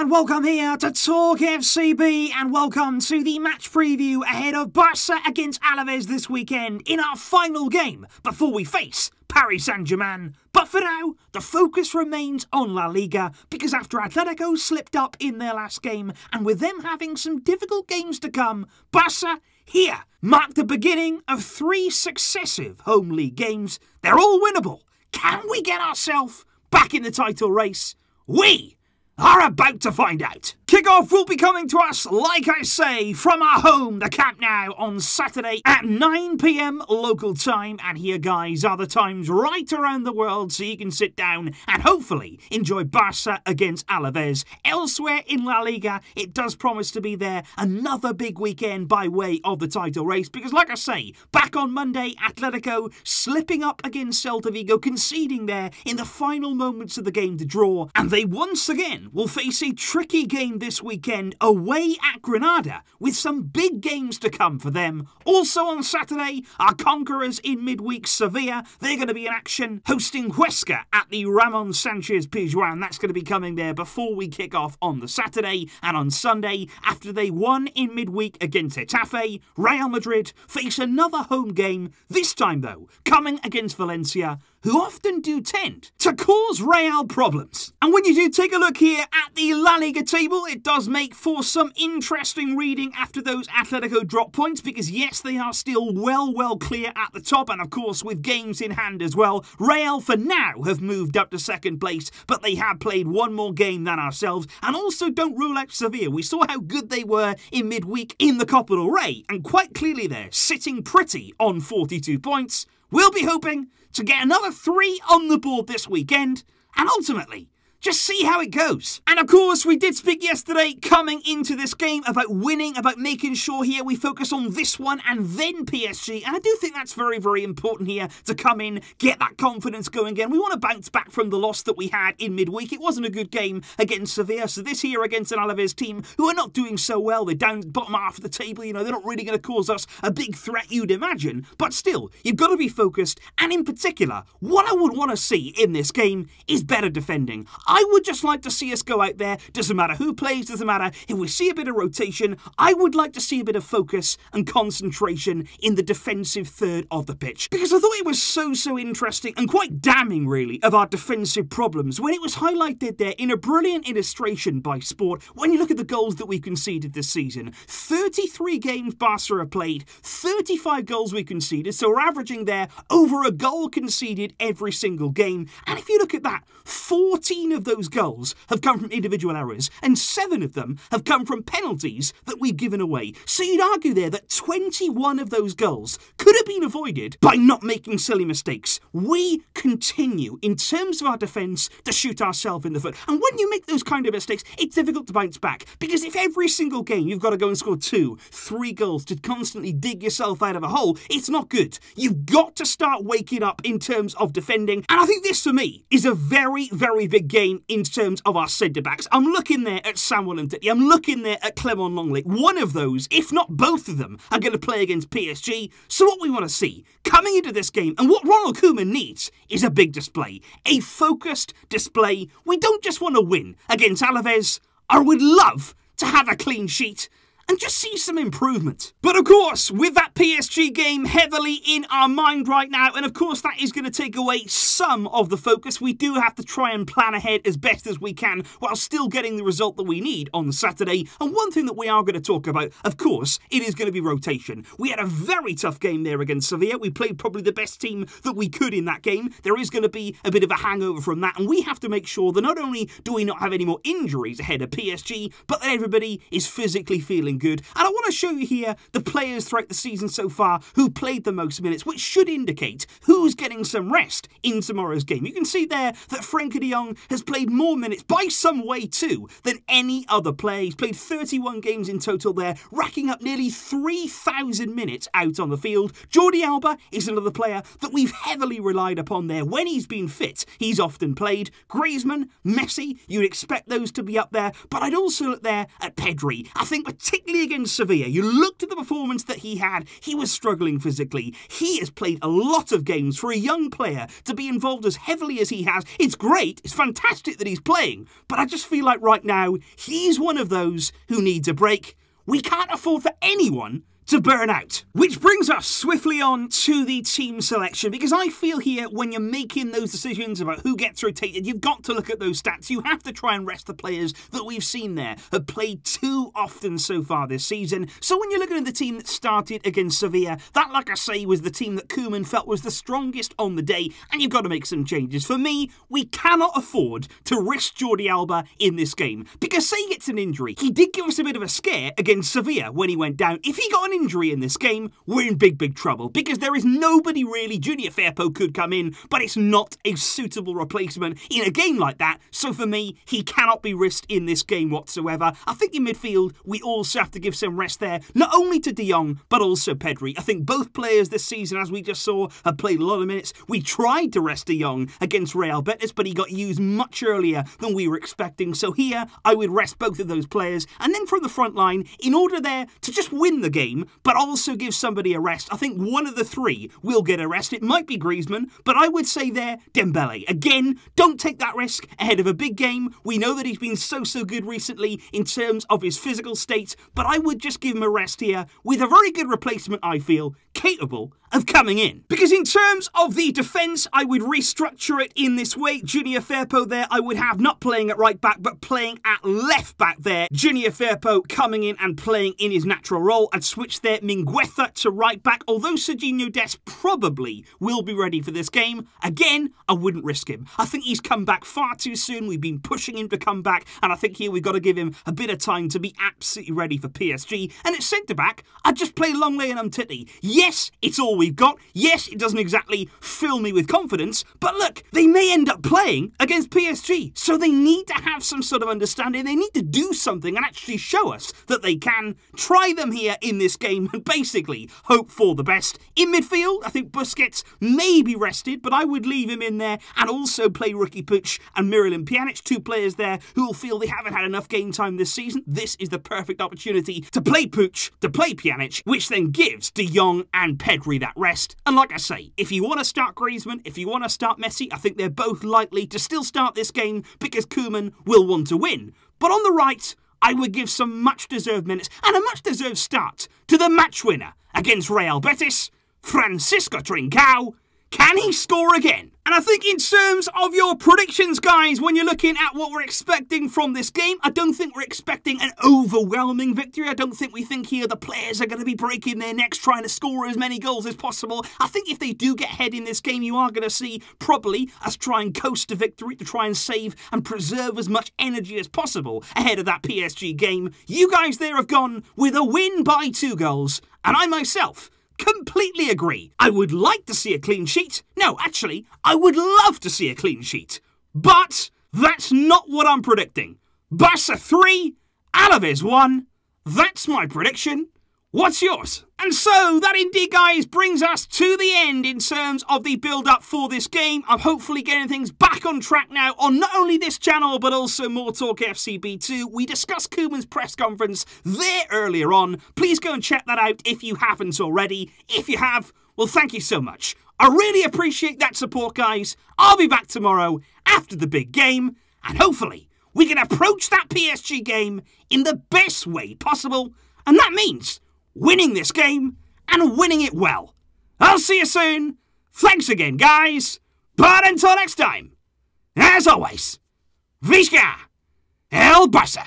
and welcome here to TalkFCB, and welcome to the match preview ahead of Barça against Alaves this weekend in our final game before we face Paris Saint-Germain. But for now, the focus remains on La Liga, because after Atletico slipped up in their last game, and with them having some difficult games to come, Barça here mark the beginning of 3 successive home league games. They're all winnable. Can we get ourselves back in the title race? We are about to find out. Kickoff will be coming to us, like I say, from our home, the Camp Nou, on Saturday at 9 PM local time. And here, guys, are the times right around the world so you can sit down and hopefully enjoy Barça against Alaves. Elsewhere in La Liga, it does promise to be there another big weekend by way of the title race. Because, like I say, back on Monday, Atletico slipping up against Celta Vigo, conceding there in the final moments of the game to draw. And they once again will face a tricky game this weekend away at Granada, with some big games to come for them. Also on Saturday, our conquerors in midweek Sevilla, they're going to be in action hosting Huesca at the Ramon Sanchez Pizjuan. That's going to be coming there before we kick off on the Saturday. And on Sunday, after they won in midweek against Getafe, Real Madrid face another home game, this time though coming against Valencia, who often do tend to cause Real problems. And when you do take a look here at the La Liga table, it does make for some interesting reading after those Atletico drop points, because yes, they are still well clear at the top, and of course with games in hand as well. Real for now have moved up to second place, but they have played one more game than ourselves. And also don't rule out Sevilla. We saw how good they were in midweek in the Copa del Rey, and quite clearly they're sitting pretty on 42 points. We'll be hoping to get another 3 on the board this weekend, and ultimately just see how it goes. And of course, we did speak yesterday coming into this game about winning, about making sure here we focus on this one and then PSG. And I do think that's very important here to come in, get that confidence going again. We want to bounce back from the loss that we had in midweek. It wasn't a good game against Sevilla. So this here against an Alaves team who are not doing so well. They're down the bottom half of the table. You know, they're not really going to cause us a big threat, you'd imagine. But still, you've got to be focused. And in particular, what I would want to see in this game is better defending. I would just like to see us go out there, doesn't matter who plays, doesn't matter if we see a bit of rotation, I would like to see a bit of focus and concentration in the defensive third of the pitch. Because I thought it was so interesting and quite damning really of our defensive problems when it was highlighted there in a brilliant illustration by Sport. When you look at the goals that we conceded this season, 33 games Barca have played, 35 goals we conceded, so we're averaging there over a goal conceded every single game. And if you look at that, 14 of those goals have come from individual errors, and 7 of them have come from penalties that we've given away. So you'd argue there that 21 of those goals could have been avoided by not making silly mistakes. We continue, in terms of our defence, to shoot ourselves in the foot. And when you make those kind of mistakes, it's difficult to bounce back. Because if every single game you've got to go and score 2, 3 goals to constantly dig yourself out of a hole, it's not good. You've got to start waking up in terms of defending. And I think this, for me, is a very big game in terms of our centre-backs. I'm looking there at Samuel and Titi. I'm looking there at Clement Longley. One of those, if not both of them, are going to play against PSG. So what we want to see coming into this game, and what Ronald Koeman needs, is a big display. A focused display. We don't just want to win against Alaves. I would love to have a clean sheet and just see some improvement. But of course, with that PSG game heavily in our mind right now, and of course that is going to take away some of the focus, we do have to try and plan ahead as best as we can while still getting the result that we need on Saturday. And one thing that we are going to talk about, of course, it is going to be rotation. We had a very tough game there against Sevilla. We played probably the best team that we could in that game. There is going to be a bit of a hangover from that, and we have to make sure that not only do we not have any more injuries ahead of PSG, but that everybody is physically feeling good. And I want to show you here the players throughout the season so far who played the most minutes, which should indicate who's getting some rest in tomorrow's game. You can see there that Frenkie de Jong has played more minutes by some way too than any other player. He's played 31 games in total there, racking up nearly 3,000 minutes out on the field. Jordi Alba is another player that we've heavily relied upon there. When he's been fit, he's often played. Griezmann, Messi, you'd expect those to be up there, but I'd also look there at Pedri. I think particularly particularly against Sevilla. You looked at the performance that he had, he was struggling physically. He has played a lot of games. For a young player to be involved as heavily as he has, it's great, it's fantastic that he's playing, but I just feel like right now, he's one of those who needs a break. We can't afford for anyone to burn out. Which brings us swiftly on to the team selection, because I feel here when you're making those decisions about who gets rotated, you've got to look at those stats. You have to try and rest the players that we've seen there have played too often so far this season. So when you're looking at the team that started against Sevilla, that, like I say, was the team that Koeman felt was the strongest on the day, and you've got to make some changes. For me, we cannot afford to risk Jordi Alba in this game, because say he gets an injury. He did give us a bit of a scare against Sevilla when he went down. If he got an injury in this game, we're in big trouble, because there is nobody really. Junior Firpo could come in, but it's not a suitable replacement in a game like that. So for me, he cannot be risked in this game whatsoever. I think in midfield, we also have to give some rest there, not only to Jong, but also Pedri. I think both players this season, as we just saw, have played a lot of minutes. We tried to rest Jong against Real Betis, but he got used much earlier than we were expecting. So here, I would rest both of those players. And then from the front line, in order there to just win the game, but also give somebody a rest. I think one of the three will get a rest. It might be Griezmann, but I would say there, Dembele. Again, don't take that risk ahead of a big game. We know that he's been so good recently in terms of his physical state, but I would just give him a rest here with a very good replacement, I feel, capable of coming in. Because in terms of the defence, I would restructure it in this way. Junior Firpo there, I would have not playing at right back, but playing at left back there. Junior Firpo coming in and playing in his natural role. I'd switch there Mingueza to right back, although Serginho Dest probably will be ready for this game. Again, I wouldn't risk him. I think he's come back far too soon. We've been pushing him to come back, and I think here we've got to give him a bit of time to be absolutely ready for PSG. And at centre-back, I'd just play Longley and Umtiti. Yes, it's all we've got. Yes, it doesn't exactly fill me with confidence, but look, they may end up playing against PSG, so they need to have some sort of understanding. They need to do something and actually show us that they can. Try them here in this game and basically hope for the best. In midfield, I think Busquets may be rested, but I would leave him in there and also play Riqui Puig and Miralem Pjanic, two players there who will feel they haven't had enough game time this season. This is the perfect opportunity to play Puig, to play Pjanic, which then gives De Jong and Pedri that rest. And like I say, if you want to start Griezmann, if you want to start Messi, I think they're both likely to still start this game because Koeman will want to win. But on the right, I would give some much-deserved minutes and a much-deserved start to the match winner against Real Betis, Francisco Trincao. Can he score again? And I think in terms of your predictions, guys, when you're looking at what we're expecting from this game, I don't think we're expecting an overwhelming victory. I don't think we think here the players are going to be breaking their necks trying to score as many goals as possible. I think if they do get ahead in this game, you are going to see probably us try and coast to victory, to try and save and preserve as much energy as possible ahead of that PSG game. You guys there have gone with a win by 2 goals, and I myself completely agree. I would like to see a clean sheet. No, actually, I would love to see a clean sheet. But that's not what I'm predicting. Barça 3, Alaves 1. That's my prediction. What's yours? And so, that indeed, guys, brings us to the end in terms of the build-up for this game. I'm hopefully getting things back on track now on not only this channel, but also More Talk FCB too. We discussed Koeman's press conference there earlier on. Please go and check that out if you haven't already. If you have, well, thank you so much. I really appreciate that support, guys. I'll be back tomorrow after the big game, and hopefully we can approach that PSG game in the best way possible, and that means winning this game, and winning it well. I'll see you soon. Thanks again, guys. But until next time, as always, Visca El Barça.